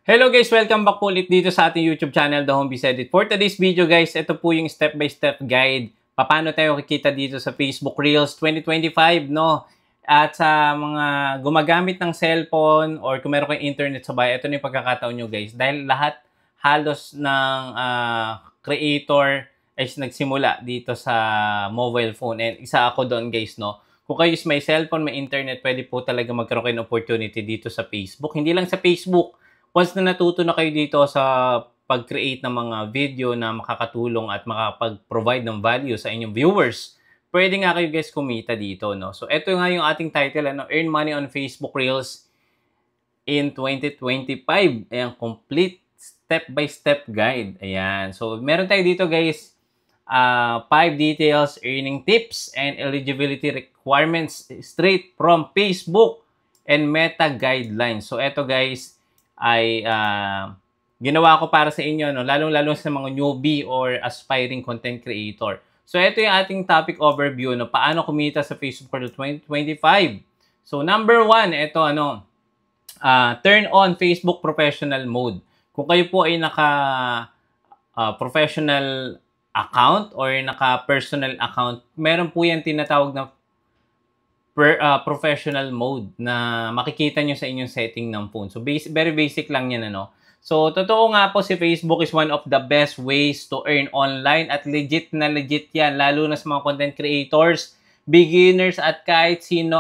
Hello guys! Welcome back po ulit dito sa ating YouTube channel, The Home Biz Edit. For today's video guys, ito po yung step-by-step guide. Paano tayo kikita dito sa Facebook Reels 2025, no? At sa mga gumagamit ng cellphone or kung meron kayong internet sa bahay, ito na yung pagkakataon nyo guys. Dahil lahat halos ng creator ay nagsimula dito sa mobile phone. And isa ako doon guys, no? Kung kayo is may cellphone, may internet, pwede po talaga magkaroon kayo ng opportunity dito sa Facebook. Hindi lang sa Facebook. Once na natuto na kayo dito sa pag-create ng mga video na makakatulong at makapag-provide ng value sa inyong viewers, pwede nga kayo guys kumita dito, no? So, ito nga yung ating title, ano, Earn Money on Facebook Reels in 2025. Ayan, complete step-by-step guide. Ayan. So, meron tayo dito guys, 5 details, earning tips, and eligibility requirements straight from Facebook and Meta guidelines. So, ito guys, ay ginawa ko para sa inyo, no? Lalong-lalo sa mga newbie or aspiring content creator. So, ito yung ating topic overview, no? Paano kumita sa Facebook for 2025. So, number 1, ito, ano, turn on Facebook Professional Mode. Kung kayo po ay naka-professional account or naka-personal account, meron po yan tinatawag na professional mode na makikita nyo sa inyong setting ng phone. So, very basic lang yan, ano? So, totoo nga po si Facebook is one of the best ways to earn online at legit na legit yan, lalo na sa mga content creators, beginners at kahit sino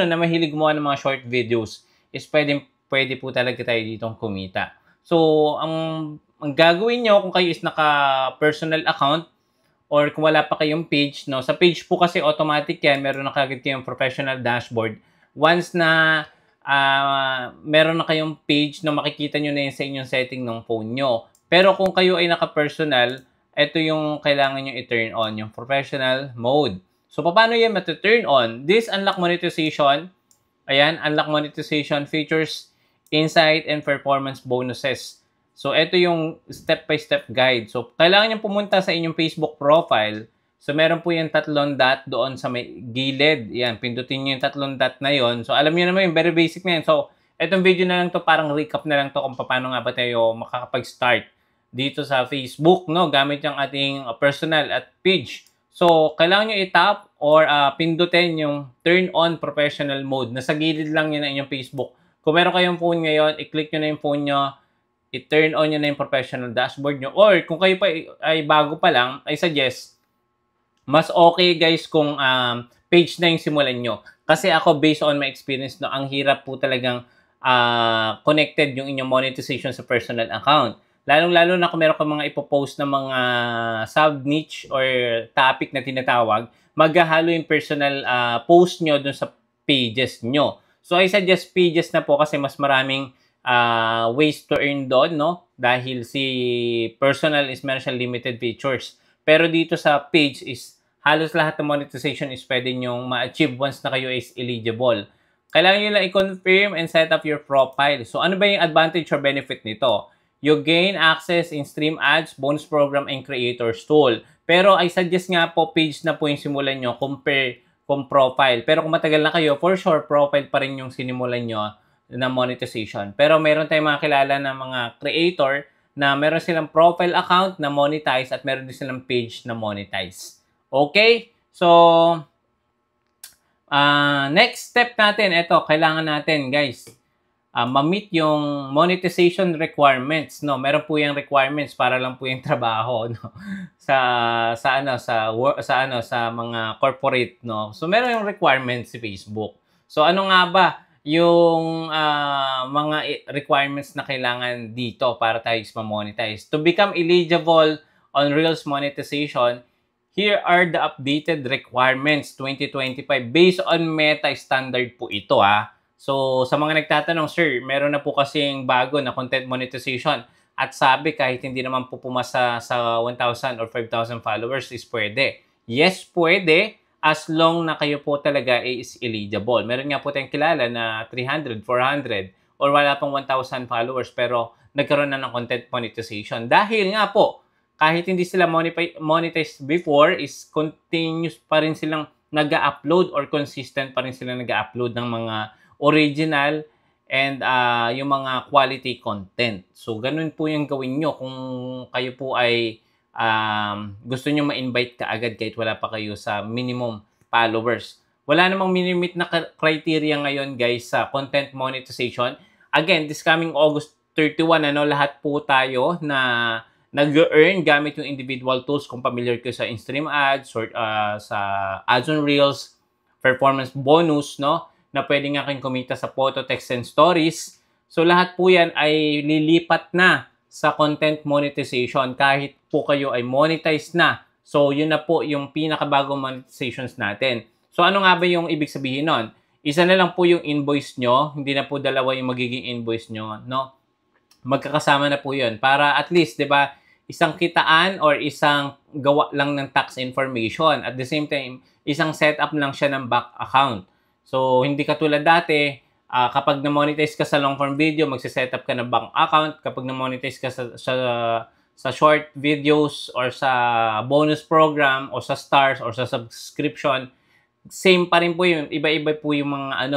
na mahilig gumawa ng mga short videos is pwede po talaga tayo ditong kumita. So, ang gagawin nyo kung kayo is naka-personal account, or kung wala pa kayong page, no? Sa page po kasi automatic yan, meron na kagad kayong professional dashboard. Once na meron na kayong page na makikita nyo na yun sa inyong setting ng phone nyo. Pero kung kayo ay naka-personal, ito yung kailangan nyo i-turn on, yung professional mode. So, paano yan mati-turn on? This unlock monetization. Ayan, unlock monetization features, insight, and performance bonuses. So, ito yung step-by-step guide. So, kailangan nyo pumunta sa inyong Facebook profile. So, meron po yung tatlong dot doon sa may gilid. Yan, pindutin nyo yung tatlong dot na yon. So, alam nyo naman yung very basic na yan. So, itong video na lang to, parang recap na lang to kung paano nga ba tayo makakapag-start dito sa Facebook, no? Gamit yung ating personal at page. So, kailangan nyo i-tap or pindutin yung turn on professional mode. Nasa gilid lang yun na inyong Facebook. Kung meron kayong phone ngayon, i-click nyo na yung phone nyo, i-turn on nyo na yung professional dashboard nyo. Or kung kayo pa ay bago pa lang, I suggest, mas okay guys kung page na yung simulan nyo. Kasi ako, based on my experience, no, ang hirap po talagang connected yung inyong monetization sa personal account. Lalong-lalo na kung meron ka mga ipopost na mga sub-niche or topic na tinatawag, maghahalo yung personal post nyo dun sa pages nyo. So, I suggest pages na po kasi mas maraming ways to earn doon, no? Dahil si personal is meron siyang limited features. Pero dito sa page is halos lahat ng monetization is pwede nyong ma-achieve once na kayo is eligible. Kailangan nyo lang i-confirm and set up your profile. So, ano ba yung advantage or benefit nito? You gain access in stream ads, bonus program, and creators tool. Pero I suggest nga po page na po yung simulan nyo compare kung profile. Pero kung matagal na kayo, for sure, profile pa rin yung sinimulan nyo na monetization. Pero meron tayong mga kilala na mga creator na meron silang profile account na monetize at meron din silang page na monetize. Okay? So, next step natin, ito, kailangan natin, guys, ma-meet yung monetization requirements, no? Meron po yung requirements para lang po yung trabaho, no? sa mga corporate, no? So, meron yung requirements si Facebook. So, ano nga ba yung mga requirements na kailangan dito para tayo ma-monetize? To become eligible on Reels monetization, here are the updated requirements 2025 based on Meta standard po ito, ha. So, sa mga nagtatanong, sir, meron na po kasing bago na content monetization at sabi kahit hindi naman po pumasa sa 1,000 or 5,000 followers is pwede. Yes, pwede. As long na kayo po talaga is eligible. Meron nga po tayong kilala na 300, 400, or wala pang 1,000 followers pero nagkaroon na ng content monetization. Dahil nga po, kahit hindi sila monetized before, is continuous pa rin silang nag-upload or consistent pa rin silang nag-upload ng mga original and yung mga quality content. So, ganun po yung gawin nyo kung kayo po ay gusto nyo ma-invite ka agad kahit wala pa kayo sa minimum followers. Wala namang minimit na criteria ngayon guys sa content monetization. Again, this coming August 31, lahat po tayo na nag-earn gamit yung individual tools. Kung familiar kayo sa in-stream ads or sa ads on reels, performance bonus, no? Na pwede nga kayong kumita sa photo, text, and stories. So, lahat po yan ay lilipat na sa content monetization kahit po kayo ay monetized na. So, yun na po yung pinakabagong monetizations natin. So, ano nga ba yung ibig sabihin nun? Isa na lang po yung invoice nyo. Hindi na po dalawa yung magiging invoice nyo, no? Magkakasama na po yun. Para at least, di ba, isang kitaan or isang gawa lang ng tax information. At the same time, isang setup lang siya ng back account. So, hindi katulad dati, kapag na-monetize ka sa long-form video, magsiset up ka ng bank account. Kapag na-monetize ka sa short videos or sa bonus program or sa stars or sa subscription, same pa rin po yun. Iba-iba po yung mga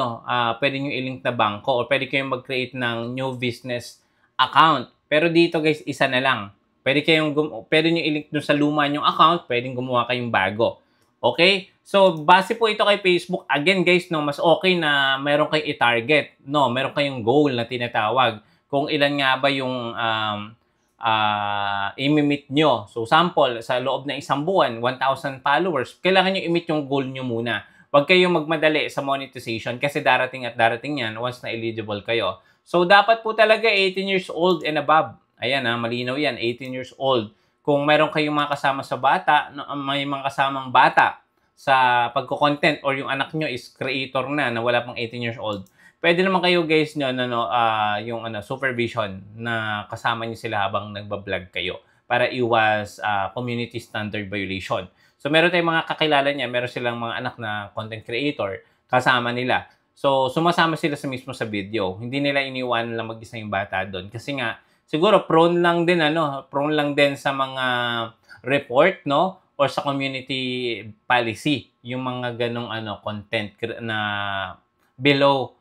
pwede nyo i-link na bangko or pwede kayong mag-create ng new business account. Pero dito guys, isa na lang. Pwede nyo i-link dun sa luma nyong account, pwedeng gumawa kayong bago. Okay? So, base po ito kay Facebook. Again guys, mas okay na meron kayong i-target. Meron kayong goal na tinatawag. Kung ilan nga ba yung i-meet nyo. So, sample, sa loob ng isang buwan, 1,000 followers, kailangan nyo i-meet yung goal nyo muna. Huwag kayong magmadali sa monetization kasi darating at darating yan once na eligible kayo. So, dapat po talaga 18 years old and above. Ayan malinaw yan, 18 years old. Kung meron kayong mga kasama sa bata, may mga kasamang bata sa pagko-content or yung anak nyo is creator na wala pang 18 years old, pwede naman kayo guys yung supervision na kasama niyo sila habang nagba-vlog kayo para iwas community standard violation. So meron tayong mga kakilala niya, meron silang mga anak na content creator kasama nila. So sumasama sila mismo sa video. Hindi nila iniwan lang mag-isa yung bata doon kasi nga siguro prone lang din sa mga report, or sa community policy yung mga ganong content na below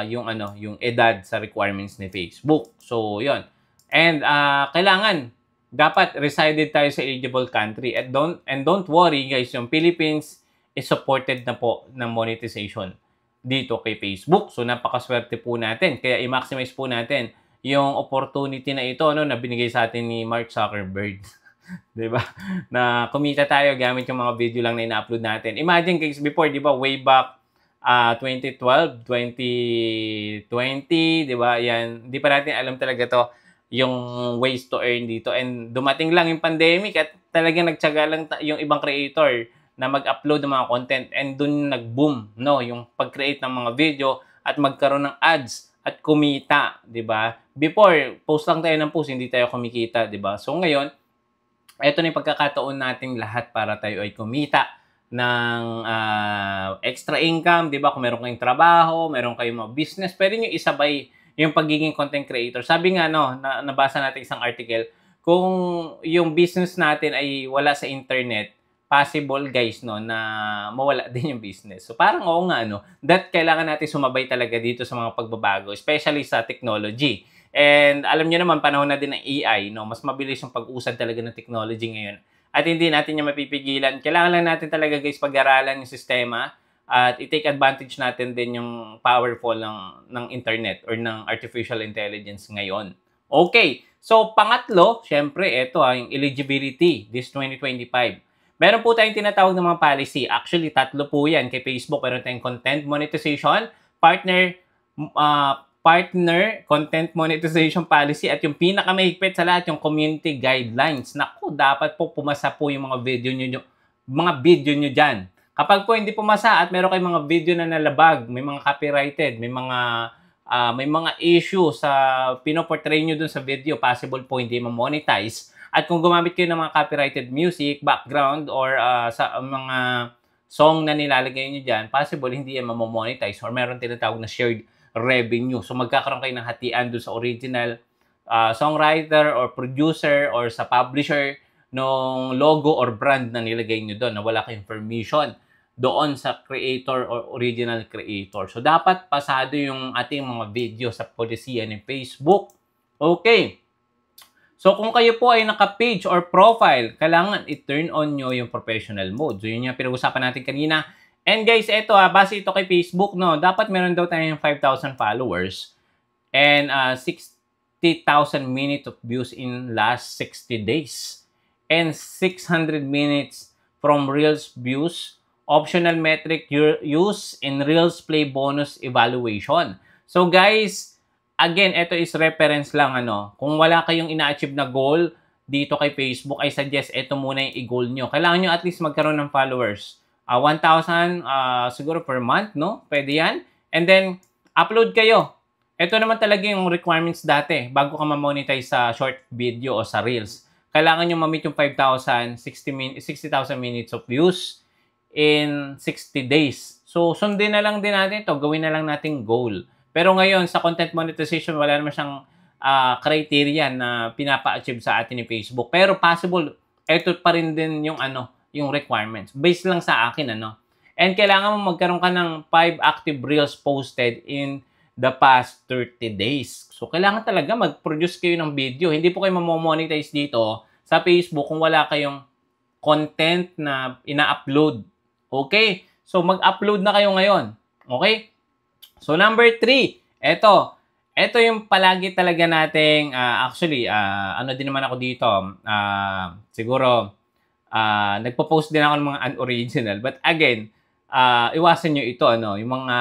yung edad sa requirements ni Facebook. So, yun. And kailangan dapat resided tayo sa eligible country. And don't worry guys, yung Philippines is supported na po ng monetization dito kay Facebook. So, napakaswerte po natin. Kaya i-maximize po natin yung opportunity na ito na binigay sa atin ni Mark Zuckerberg. 'Di ba? Na kumita tayo gamit yung mga video lang na ina-upload natin. Imagine guys, before, 'di ba, way back 2012, 2020, 'di ba? Yan, hindi pa natin alam talaga to yung ways to earn dito. And dumating lang yung pandemic at talagang nagtiyaga lang yung ibang creator na mag-upload ng mga content and dun nag-boom, yung pag-create ng mga video at magkaroon ng ads at kumita, 'di ba? Before, post lang tayo ng post, hindi tayo kumikita, 'di ba? So ngayon, ito na yung pagkakataon nating lahat para tayo ay kumita ng extra income, 'di ba? Kung meron kayong trabaho, meron kayong mga business, pwede niyo isabay yung pagiging content creator. Sabi nga nabasa natin isang article, kung yung business natin ay wala sa internet, possible guys na mawala din yung business. So parang oo nga that kailangan natin sumabay talaga dito sa mga pagbabago, especially sa technology. And alam niyo naman, panahon na din ng AI, mas mabilis yung pag-usad talaga ng technology ngayon. At hindi natin yung mapipigilan. Kailangan lang natin talaga guys pag-aralan yung sistema at i-take advantage natin din yung powerful ng internet or ng artificial intelligence ngayon. Okay, so pangatlo, syempre ito yung eligibility this 2025. Meron po tayong tinatawag ng mga policy. Actually, 3 po yan kay Facebook. Meron tayong content monetization, partner content monetization policy, at yung pinakamahigpit sa lahat, yung community guidelines. Naku, dapat po pumasa po yung mga video nyo dyan. Kapag po hindi pumasa at meron kayong mga video na nalabag, may mga copyrighted, may mga issue sa pinoportray nyo dun sa video, possible po hindi ma-monetize. At kung gumamit kayo ng mga copyrighted music, background, or sa mga song na nilalagay nyo dyan, possible hindi yan ma-monetize or meron tinatawag na shared revenue. So, magkakaroon kayo ng hatian doon sa original songwriter or producer or sa publisher ng logo or brand na nilagay nyo doon na wala kayong permission doon sa creator or original creator. So, dapat pasado yung ating mga video sa polisiya ni Facebook. Okay. So, kung kayo po ay naka-page or profile, kailangan i-turn on nyo yung professional mode. So, yun yung pinag-usapan natin kanina. And guys, ito base ito kay Facebook, no, dapat meron daw tayong 5,000 followers and 60,000 minutes of views in last 60 days and 600 minutes from Reels views, optional metric use in Reels play bonus evaluation. So guys, again, ito is reference lang, kung wala kayong ina-achieve na goal dito kay Facebook, I suggest ito muna yung i-goal nyo. Kailangan nyo at least magkaroon ng followers. 1,000 siguro per month, no? Pwede yan. And then, upload kayo. Ito naman talaga yung requirements dati bago ka ma-monetize sa short video o sa Reels. Kailangan nyo ma-meet yung 5,000, 60,000 minutes of views in 60 days. So, sundin na lang din natin ito. Gawin na lang nating goal. Pero ngayon, sa content monetization, wala naman siyang criteria na pinapa-achieve sa atin ni Facebook. Pero possible, ito pa rin din yung yung requirements. Based lang sa akin, And kailangan mo magkaroon ka ng 5 active Reels posted in the past 30 days. So, kailangan talaga mag-produce kayo ng video. Hindi po kayo mamonetize dito sa Facebook kung wala kayong content na ina-upload. Okay? So, mag-upload na kayo ngayon. Okay? So, number 3. Ito yung palagi talaga nating, actually, din naman ako dito. Siguro, nagpo-post din ako ng mga unoriginal. But again, iwasan nyo ito, yung mga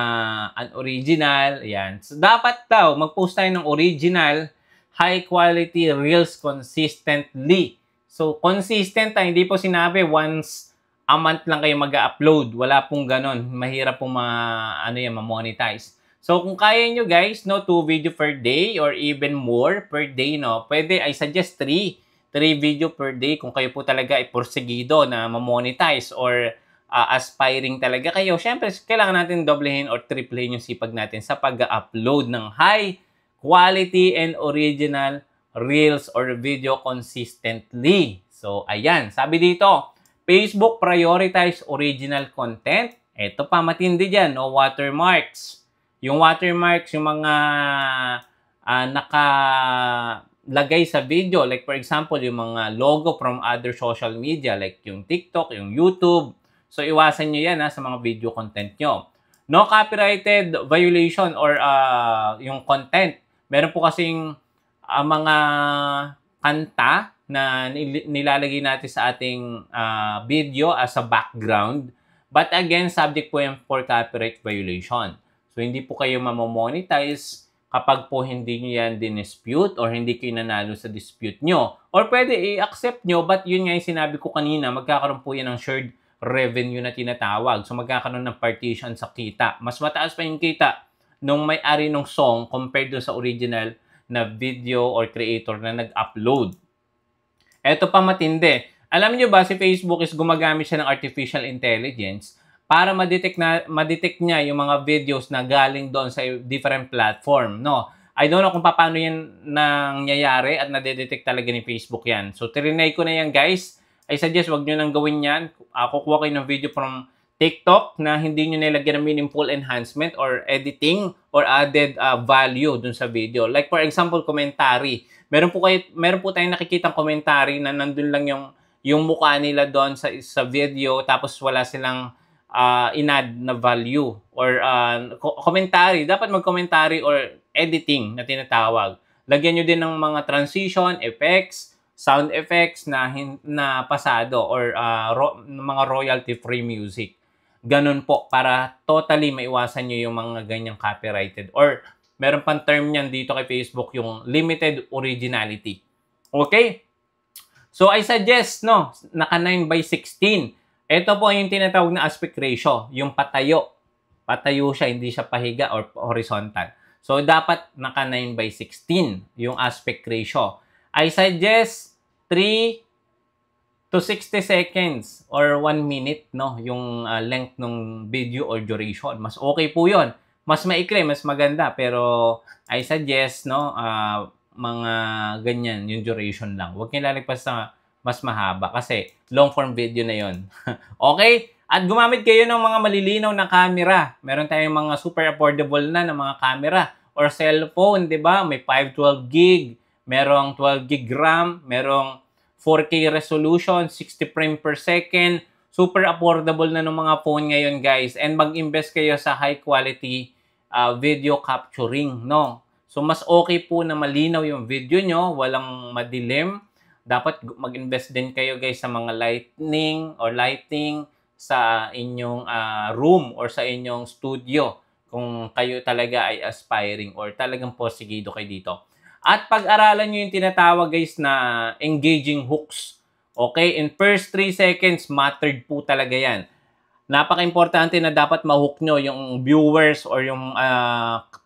unoriginal, ayan. So, dapat daw, mag-post tayo ng original, high-quality Reels consistently. So, consistent hindi po sinabi once a month lang kayo mag-upload. Wala pong ganon. Mahirap pong ma-monetize. So, kung kaya nyo guys, 2 video per day or even more per day, pwede, I suggest 3 video per day kung kayo po talaga ay porsigido na ma-monetize or aspiring talaga kayo. Siyempre, kailangan natin doblehin or triplehin yung sipag natin sa pag-upload ng high quality and original Reels or video consistently. So, ayan. Sabi dito, Facebook prioritize original content. Ito pa, matindi dyan, no watermarks. Yung watermarks, yung mga nakalagay sa video. Like for example, yung mga logo from other social media like yung TikTok, yung YouTube. So, iwasan nyo yan sa mga video content nyo. No copyrighted violation or yung content. Meron po kasing mga kanta na nilalagay natin sa ating video as a background. But again, subject po yan for copyright violation. So, hindi po kayo mamomonetize kapag po hindi nyo yan dinispute or hindi kayo nanalo sa dispute nyo. Or pwede i-accept nyo, but yun nga yung sinabi ko kanina, magkakaroon po yan ng shared revenue na tinatawag. So, magkakaroon ng partition sa kita. Mas mataas pa yung kita nung may-ari ng song compared dun sa original na video or creator na nag-upload. Eto pa matindi. Alam niyo ba, si Facebook is gumagamit siya ng artificial intelligence para ma-detect niya yung mga videos na galing doon sa different platform, no? I don't know kung paano yan nangyayari at nadedetect talaga ni Facebook yan. So, trinay ko na yan, guys. I suggest wag nyo nang gawin yan. Kukuha kayo ng video from TikTok na hindi nyo nilagyan ng meaningful enhancement or editing or added value dun sa video. Like for example, commentary. Meron po tayong nakikitang commentary na nandun lang yung mukha nila doon sa video tapos wala silang in-add na value or commentary. Dapat mag-commentary or editing na tinatawag. Lagyan nyo din ng mga transition, effects, sound effects na pasado or mga royalty-free music. Ganun po para totally maiwasan nyo yung mga ganyang copyrighted or meron pang term niyan dito kay Facebook yung limited originality. Okay? So, I suggest, naka 9:16. Ito po yung tinatawag na aspect ratio, yung patayo. Patayo siya, hindi siya pahiga or horizontal. So, dapat naka 9:16 yung aspect ratio. I suggest 3 to 60 seconds or 1 minute, yung length ng video or duration. Mas okay po yun. Mas maikli, mas maganda. Pero I suggest, mga ganyan, yung duration lang. Huwag nyo lalagpas sa mas mahaba kasi long form video na yon. Okay? At gumamit kayo ng mga malilinaw na camera. Meron tayong mga super affordable na mga camera or cellphone, 'di ba? May 512 gig, merong 12 gig RAM, merong 4K resolution, 60 frame per second. Super affordable na ng mga phone ngayon, guys. And mag-invest kayo sa high quality video capturing, no? So mas okay po na malinaw yung video nyo, walang madilim. Dapat mag-invest din kayo, guys, sa mga lighting sa inyong room or sa inyong studio kung kayo talaga ay aspiring or talagang porsigido kayo dito. At pag-aralan nyo yung tinatawag, guys, na engaging hooks. Okay? In first 3 seconds, mattered po talaga yan. Napaka-importante na dapat ma-hook nyo yung viewers or yung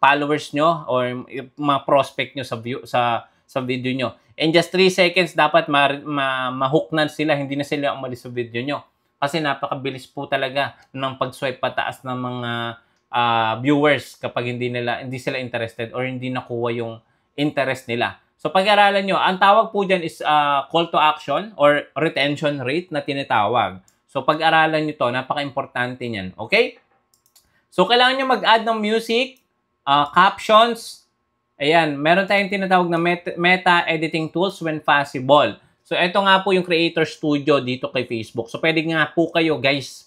followers nyo or yung mga prospect nyo sa video nyo. In just 3 seconds, dapat ma-hook na sila, hindi na sila umalis sa video nyo. Kasi napakabilis po talaga ng pag-swipe pataas ng mga viewers kapag hindi sila interested or hindi nakuha yung interest nila. So pag-aralan nyo, ang tawag po dyan is call to action or retention rate na tinatawag. So pag-aralan nyo to, napaka-importante niyan. Okay? So kailangan nyo mag-add ng music, captions. Ayan, meron tayong tinatawag na meta editing tools when possible. So, ito nga po yung Creator Studio dito kay Facebook. So, pwede nga po kayo, guys,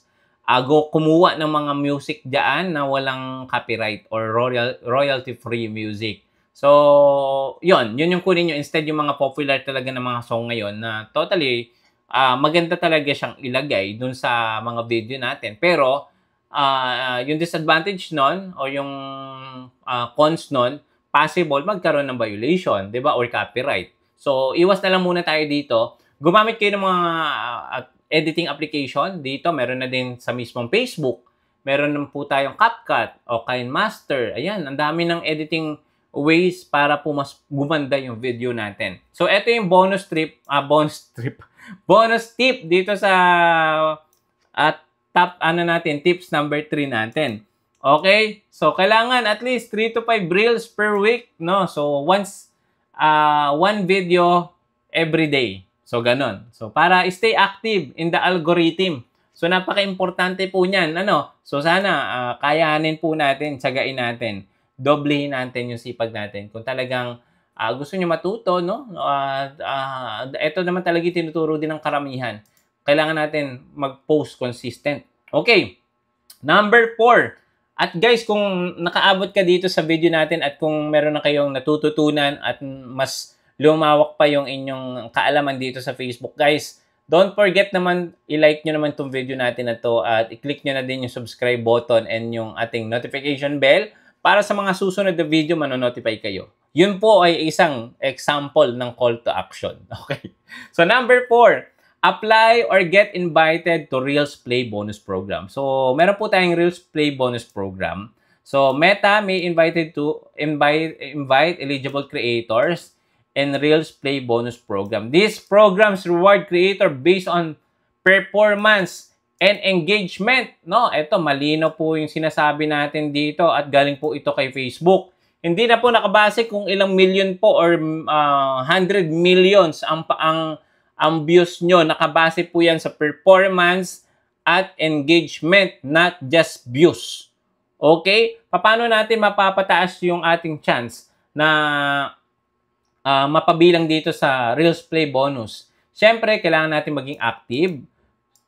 kumuha ng mga music dyan na walang copyright or royalty-free music. So, yun yung kunin nyo. Instead, yung mga popular talaga ng mga song ngayon na totally maganda talaga siyang ilagay dun sa mga video natin. Pero, yung disadvantage nun o yung cons nun, possible magkaroon ng violation, di ba? Or copyright. So, iwas na lang muna tayo dito. Gumamit kayo ng mga editing application. Dito, meron na din sa mismong Facebook. Meron na po tayong CapCut o KineMaster. Ayan, ang dami ng editing ways para po mas gumanda yung video natin. So, ito yung bonus tip dito sa top tips number 3 natin. Okay? So, kailangan at least 3 to 5 reels per week, no? So, one video every day. So, ganon. So, para stay active in the algorithm. So, napaka-importante po niyan. So, sana kayanin po natin, tsagain natin. Doblehin natin yung sipag natin. Kung talagang gusto nyo matuto, no? Ito naman talaga tinuturo din ng karamihan. Kailangan natin mag-post consistent. Okay. Number 4. At guys, kung nakaabot ka dito sa video natin at kung meron na kayong natututunan at mas lumawak pa yung inyong kaalaman dito sa Facebook, guys, don't forget naman, i-like nyo naman itong video natin na to at i-click nyo na din yung subscribe button and yung ating notification bell para sa mga susunod na video, manonotify kayo. Yun po ay isang example ng call to action. Okay? So, number 4. Apply or get invited to Reels Play Bonus Program. So, meron po tayong Reels Play Bonus Program. So, Meta may invite eligible creators in Reels Play Bonus Program. These programs reward creator based on performance and engagement. No, ito malino po yung sinasabi natin dito at galing po ito kay Facebook. Hindi na po nakabase kung ilang million po or 100 millions ang views nyo. Nakabase po yan sa performance at engagement, not just views. Okay? Paano natin mapapataas yung ating chance na mapabilang dito sa Reels Play Bonus? Siyempre, kailangan natin maging active.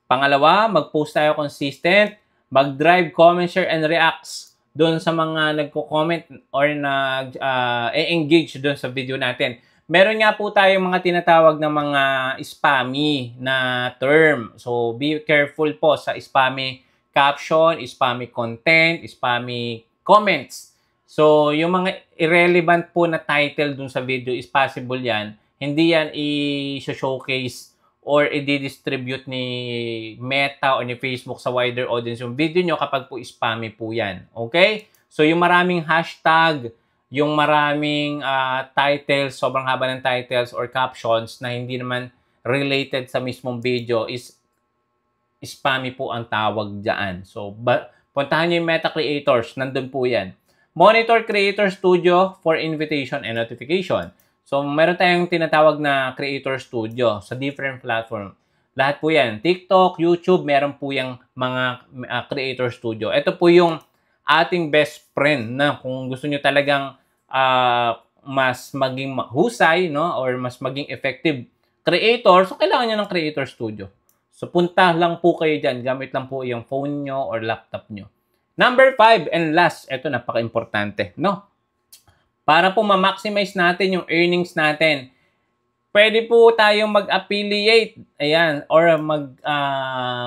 Pangalawa, mag-post tayo consistent, mag-drive, comment, share, and reacts doon sa mga nagko-comment or nag-engage doon sa video natin. Meron nga po tayong mga tinatawag na mga spammy na term. So, be careful po sa spammy caption, spammy content, spammy comments. So, yung mga irrelevant po na title dun sa video is possible yan. Hindi yan i-showcase or i-distribute ni Meta o ni Facebook sa wider audience yung video nyo kapag po spammy po yan. Okay? So, yung maraming hashtag, yung maraming titles, sobrang haba ng titles or captions na hindi naman related sa mismong video is spammy po ang tawag dyan. So, puntahan nyo yung Meta Creators. Nandun po yan. Monitor Creator Studio for invitation and notification. So, meron tayong tinatawag na Creator Studio sa different platform. Lahat po yan. TikTok, YouTube, meron po yung mga creator studio. Ito po yung ating best friend na kung gusto nyo talagang mas maging mahusay, no? Or mas maging effective creator, so kailangan nyo ng creator studio. So punta lang po kayo dyan. Gamit lang po yung phone nyo or laptop nyo. Number 5 and last, ito napaka-importante, no? Para po ma-maximize natin yung earnings natin, pwede po tayong mag-affiliate, ayan, or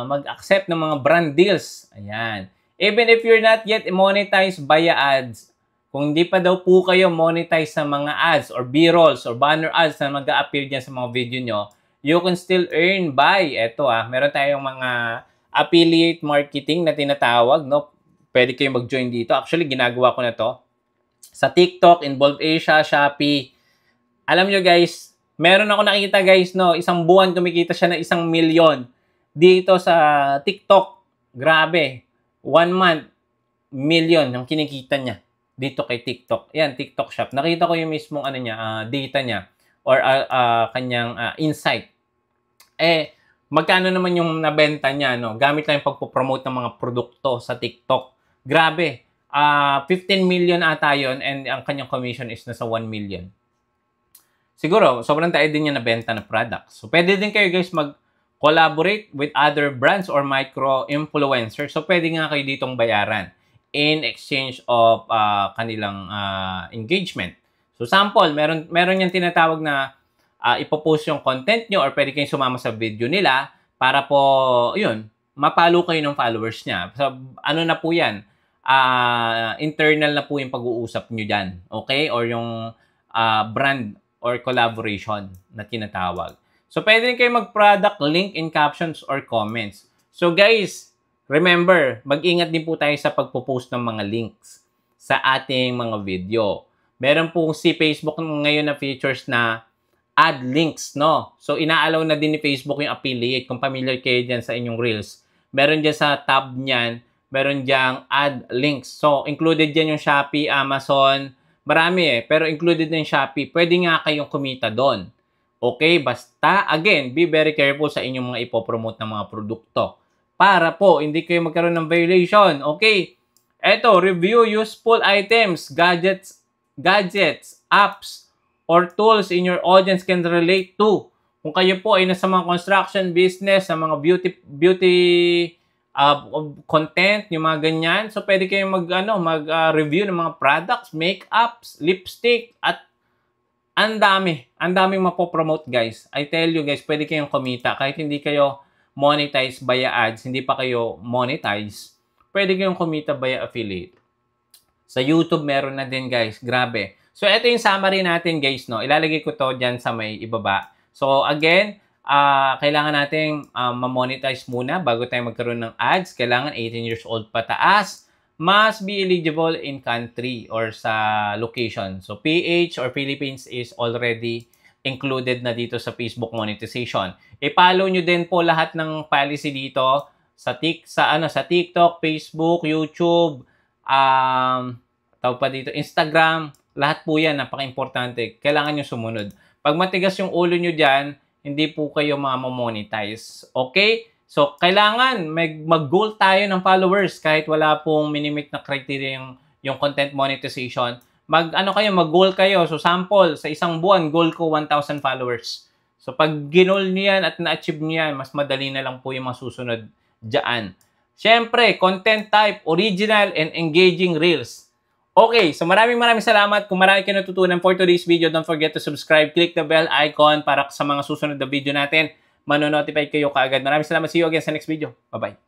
mag-accept ng mga brand deals, ayan. Even if you're not yet monetized via ads, kung hindi pa daw po kayo monetize sa mga ads or B-rolls or banner ads na mag-a-appear dyan sa mga video nyo, you can still earn by, meron tayong mga affiliate marketing na tinatawag, no? Pwede kayong mag-join dito. Actually, ginagawa ko na to. Sa TikTok, Involve Asia, Shopee. Alam nyo guys, meron ako nakita guys, no, isang buwan kumikita siya ng 1 million dito sa TikTok. Grabe. 1 month, million yung kinikita niya dito kay TikTok. Yan, TikTok Shop. Nakita ko yung mismong data niya or kanyang insight. Magkano naman yung nabenta niya, no? Gamit lang yung pagpo-promote ng mga produkto sa TikTok. Grabe. 15 million ata yun and ang kanyang commission is nasa 1 million. Siguro, sobrang tayo din niya nabenta na products. So, pwede din kayo guys mag-collaborate with other brands or micro-influencers. So, pwede nga kayo ditong bayaran in exchange of kanilang engagement. So, sample, meron yung tinatawag na ipopost yung content nyo or pwede kayong sumama sa video nila para po, yun, mapalo kayo ng followers niya. So, ano na po yan? Internal na po yung pag-uusap nyo dyan. Okay? Or yung brand or collaboration na tinatawag. So, pwede rin kayo mag-product link in captions or comments. So, guys, remember, mag-ingat din po tayo sa pagpo-post ng mga links sa ating mga video. Meron po si Facebook ngayon na features na add links, no? So, inaalaw na din ni Facebook yung affiliate. Kung familiar kayo dyan sa inyong Reels. Meron dyan sa tab niyan, meron dyan add links. So, included dyan yung Shopee, Amazon, marami pero included din Shopee. Pwede nga kayong kumita doon. Okay? Basta, again, be very careful sa inyong mga ipopromote ng mga produkto. Para po, hindi kayo magkaroon ng violation. Okay? Eto, review useful items, gadgets, apps, or tools in your audience can relate to. Kung kayo po ay nasa mga construction business, sa mga beauty content, yung mga ganyan. So, pwede kayong mag-review ng mga products, makeups, lipstick, at ang daming mapopromote, guys. I tell you, guys, pwede kayong kumita. Kahit hindi kayo monetize via ads, hindi pa kayo monetize, pwede kayong kumita via affiliate. Sa YouTube, meron na din, guys. Grabe. So, ito yung summary natin, guys, no? Ilalagay ko to dyan sa may ibaba. So, again, kailangan nating ma-monetize muna bago tayo magkaroon ng ads. Kailangan 18 years old pataas. Must be eligible in country or sa location. So, PH or Philippines is already included na dito sa Facebook monetization. I-follow nyo din po lahat ng policy dito sa TikTok, Facebook, YouTube, Instagram. Lahat po yan, napaka-importante. Kailangan nyo sumunod. Pag matigas yung ulo nyo dyan, hindi po kayo ma-monetize. Okay? So, kailangan mag-goal tayo ng followers kahit wala pong minimit na criteria yung content monetization. Mag-goal kayo. So, sample, sa isang buwan, goal ko 1,000 followers. So, pag ginol nyo yan at na-achieve nyo yan, mas madali na lang po yung masusunod dyan. Siyempre, content type, original and engaging reels. Okay, so maraming salamat. Kung marami kayo natutunan for today's video, don't forget to subscribe. Click the bell icon para sa mga susunod na video natin. Manonotify kayo kaagad. Maraming salamat. See you again sa next video. Bye-bye.